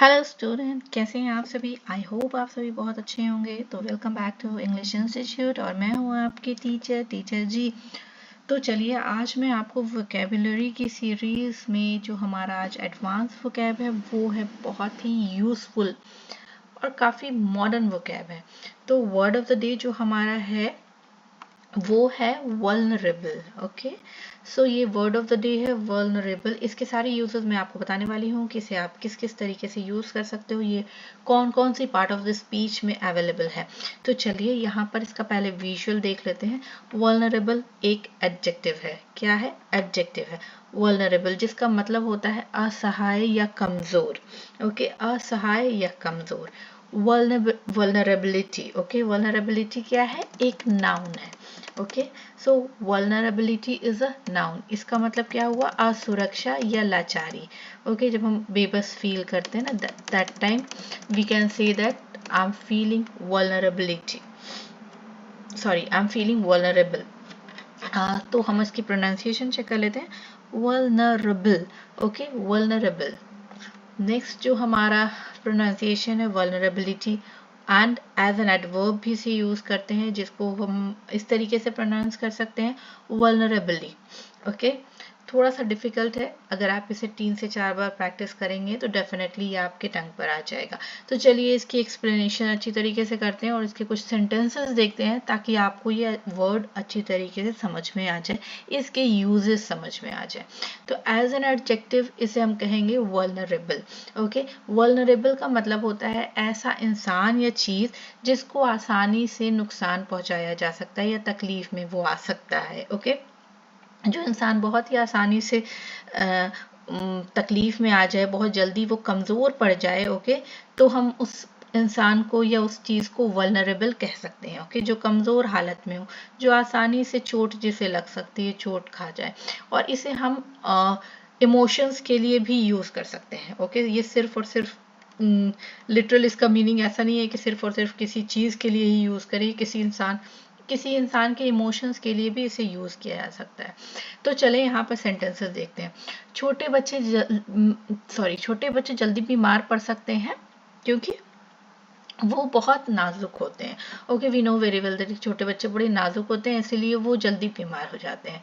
Hello student, कैसे हैं आप सभी। आई होप आप सभी बहुत अच्छे होंगे। तो welcome back to English institute और मैं हूँ आपकी टीचर जी। तो चलिए आज मैं आपको वोकेबुलरी की सीरीज में जो हमारा आज एडवांस वोकैब है वो है बहुत ही यूजफुल और काफ़ी मॉडर्न वोकैब है। तो वर्ड ऑफ द डे जो हमारा है वो है वल्नरेबल। ओके, सो ये वर्ड ऑफ द डे है वल्नरेबल। इसके सारे यूजेस मैं आपको बताने वाली हूँ कि इसे आप किस किस तरीके से यूज कर सकते हो, ये कौन कौन सी पार्ट ऑफ द स्पीच में अवेलेबल है। तो चलिए यहाँ पर इसका पहले विजुअल देख लेते हैं। वल्नरेबल एक एडजेक्टिव है। क्या है? एडजेक्टिव है वल्नरेबल, जिसका मतलब होता है असहाय या कमजोर। ओके, असहाय या कमजोर। वल्नरेबिलिटी, ओके, वल्नरेबिलिटी क्या है? एक नाउन है। Okay, so vulnerability is a noun. इसका मतलब क्या हुआ? असुरक्षा या लाचारी। ओके, जब हम बेबस फील करते हैं ना, that time we can say that I am feeling vulnerability, sorry I am feeling vulnerable. तो हम इसकी प्रोनाउंसिएशन चेक कर लेते हैं। Vulnerable, okay, vulnerable. नेक्स्ट जो हमारा प्रोनाउंसिएशन है vulnerability, and as an adverb भी इसे यूज करते हैं, जिसको हम इस तरीके से प्रोनाउंस कर सकते हैं वल्नरेबली। ओके, थोड़ा सा डिफिकल्ट है। अगर आप इसे 3 से 4 बार प्रैक्टिस करेंगे तो डेफिनेटली ये आपके टंग पर आ जाएगा। तो चलिए इसकी एक्सप्लेनेशन अच्छी तरीके से करते हैं और इसके कुछ सेंटेंसेस देखते हैं ताकि आपको ये वर्ड अच्छी तरीके से समझ में आ जाए, इसके यूजेस समझ में आ जाए। तो एज एन एडजेक्टिव इसे हम कहेंगे वल्नरेबल। ओके, वल्नरेबल का मतलब होता है ऐसा इंसान या चीज जिसको आसानी से नुकसान पहुंचाया जा सकता है या तकलीफ में वो आ सकता है। ओके, जो इंसान बहुत ही आसानी से तकलीफ में आ जाए, बहुत जल्दी वो कमज़ोर पड़ जाए। ओके, तो हम उस इंसान को या उस चीज़ को वल्नरेबल कह सकते हैं। ओके, जो कमज़ोर हालत में हो, जो आसानी से चोट जिसे लग सकती है, चोट खा जाए। और इसे हम इमोशंस के लिए भी यूज़ कर सकते हैं। ओके, ये सिर्फ और सिर्फ लिटरल इसका मीनिंग ऐसा नहीं है कि सिर्फ और सिर्फ किसी चीज़ के लिए ही यूज़ करें। किसी इंसान के इमोशंस के लिए भी इसे यूज़ किया जा सकता है। तो चले यहाँ पर सेंटेंसेस देखते हैं। छोटे बच्चे जल्दी बीमार पड़ सकते हैं क्योंकि वो बहुत नाजुक होते हैं। Okay, we know very well that छोटे बच्चे बड़े नाजुक होते हैं, इसीलिए वो जल्दी बीमार हो जाते हैं।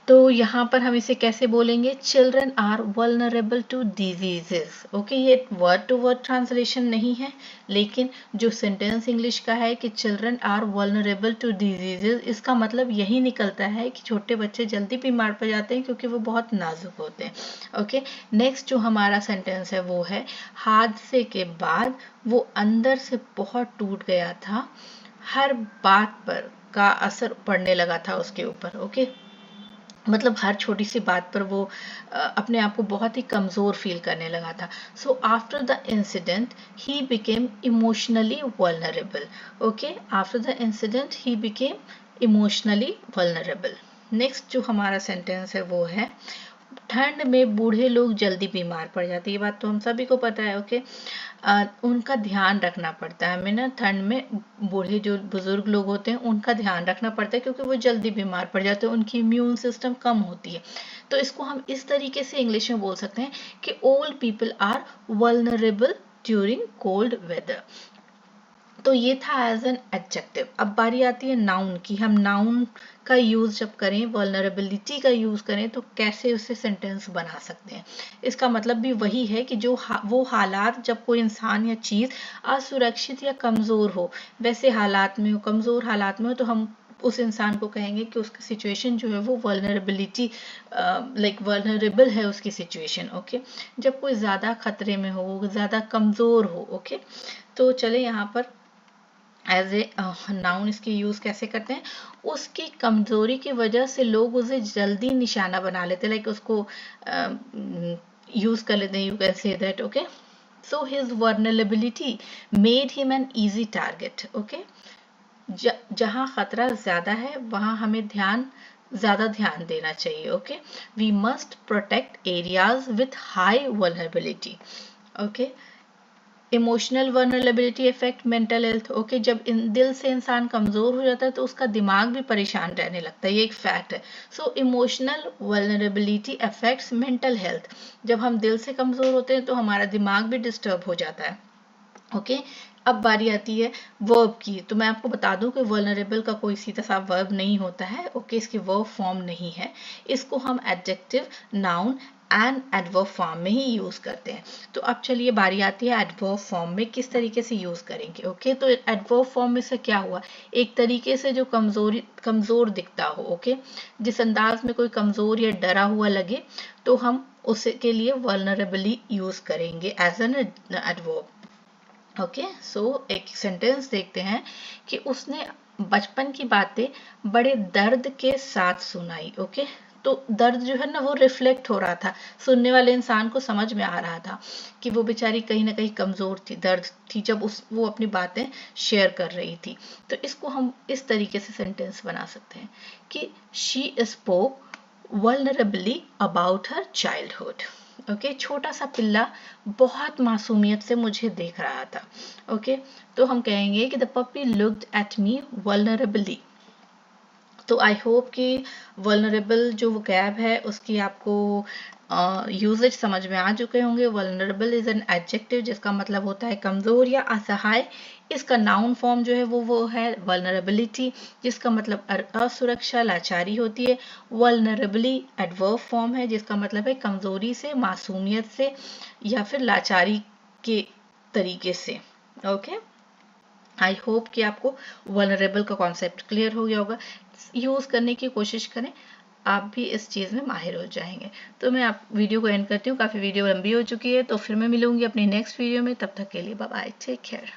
तो यहाँ पर हम इसे कैसे बोलेंगे? Children are vulnerable to diseases. Okay, ये वर्ड टू वर्ड ट्रांसलेशन नहीं है, लेकिन जो सेंटेंस इंग्लिश का है कि children are vulnerable to diseases, इसका मतलब यही निकलता है कि छोटे बच्चे जल्दी बीमार पड़ जाते हैं क्योंकि वो बहुत नाजुक होते हैं। ओके, नेक्स्ट जो हमारा सेंटेंस है वो है हादसे के बाद वो अंदर से बहुत टूट गया था, हर बात पर का असर पड़ने लगा था उसके ऊपर। ओके, मतलब हर छोटी सी बात पर वो अपने आप को बहुत ही कमज़ोर फील करने लगा था। So after the incident he became emotionally vulnerable. Okay, after the incident he became emotionally vulnerable. Next जो हमारा सेंटेंस है वो है ठंड में बूढ़े लोग जल्दी बीमार पड़ जाते हैं। ये बात तो हम सभी को पता है। ओके, उनका ध्यान रखना पड़ता है हमें ना। ठंड में बूढ़े जो बुजुर्ग लोग होते हैं उनका ध्यान रखना पड़ता है क्योंकि वो जल्दी बीमार पड़ जाते हैं, उनकी इम्यून सिस्टम कम होती है। तो इसको हम इस तरीके से इंग्लिश में बोल सकते हैं कि old people are vulnerable during cold weather. तो ये था एज एन एडजेक्टिव। अब बारी आती है नाउन की। हम नाउन का यूज जब करें, वल्नरेबिलिटी का यूज करें, तो कैसे उससे सेंटेंस बना सकते हैं। इसका मतलब भी वही है कि वो हालात जब कोई इंसान या चीज असुरक्षित या कमजोर हो, वैसे हालात में हो, कमजोर हालात में हो, तो हम उस इंसान को कहेंगे कि उसकी सिचुएशन जो है वो वल्नरेबिलिटी वल्नरेबल है उसकी सिचुएशन। ओके, जब कोई ज़्यादा खतरे में हो, ज़्यादा कमज़ोर हो। ओके, तो चले यहाँ पर एज ए नाउन इसकी यूज कैसे करते हैं। उसकी कमजोरी की वजह से लोग उसे जल्दी निशाना बना लेते, लाइक उसको यूज कर लेते हैं। You can say that. Okay, so his vulnerability made him an easy target. Okay, जहाँ खतरा ज्यादा है वहां हमें ज्यादा ध्यान देना चाहिए। Okay, we must protect areas with high vulnerability. Okay, emotional vulnerability affect mental health. Okay, जब दिल से इंसान कमज़ोर हो जाता है तो उसका दिमाग भी परेशान रहने लगता है, ये एक फैक्ट है। So emotional vulnerability affects mental health. जब हम दिल से कमज़ोर होते हैं तो हमारा दिमाग भी डिस्टर्ब हो जाता है। ओके, अब बारी आती है वर्ब की। तो मैं आपको बता दूं कि वल्नरेबल का कोई सीधा सा वर्ब नहीं होता है। ओके, इसकी वर्ब फॉर्म नहीं है। इसको हम adjective, noun and adverb form में ही यूज करते हैं। तो अब चलिए बारी आती है एडवर्ब फॉर्म में किस तरीके से यूज करेंगे। ओके, तो एडवर्ब फॉर्म में से क्या हुआ, एक तरीके से जो कमजोर दिखता हो। ओके, जिस अंदाज में कोई कमजोर या डरा हुआ लगे तो हम उसके लिए वल्नरेबली यूज करेंगे एज एन एडवर्ब। ओके, सो एक सेंटेंस देखते हैं कि उसने बचपन की बातें बड़े दर्द के साथ सुनाई। ओके, तो दर्द जो है ना वो रिफ्लेक्ट हो रहा था, सुनने वाले इंसान को समझ में आ रहा था कि वो बेचारी कहीं ना कहीं कमजोर थी, दर्द थी जब वो अपनी बातें शेयर कर रही थी। तो इसको हम इस तरीके से सेंटेंस बना सकते हैं कि she spoke vulnerably about her childhood. Okay, छोटा सा पिल्ला बहुत मासूमियत से मुझे देख रहा था। ओके, तो हम कहेंगे कि the puppy looked at me vulnerably. तो आई होप कि वल्नरेबल जो वोकैब है उसकी आपको यूजेज समझ में आ चुके होंगे। वल्नरेबल इज एन एडजेक्टिव जिसका मतलब होता है कमजोर या असहाय। इसका नाउन फॉर्म जो है वो है वल्नरेबिलिटी, जिसका मतलब असुरक्षा, लाचारी होती है। वल्नरेबली एडवर्ब फॉर्म है जिसका मतलब है कमजोरी से, मासूमियत से या फिर लाचारी के तरीके से। ओके, आई होप कि आपको वल्नरेबल का कॉन्सेप्ट क्लियर हो गया होगा। यूज़ करने की कोशिश करें, आप भी इस चीज़ में माहिर हो जाएंगे। तो मैं आप वीडियो को एंड करती हूँ, काफ़ी वीडियो लंबी हो चुकी है। तो फिर मैं मिलूंगी अपनी नेक्स्ट वीडियो में, तब तक के लिए बाय बाय, टेक केयर।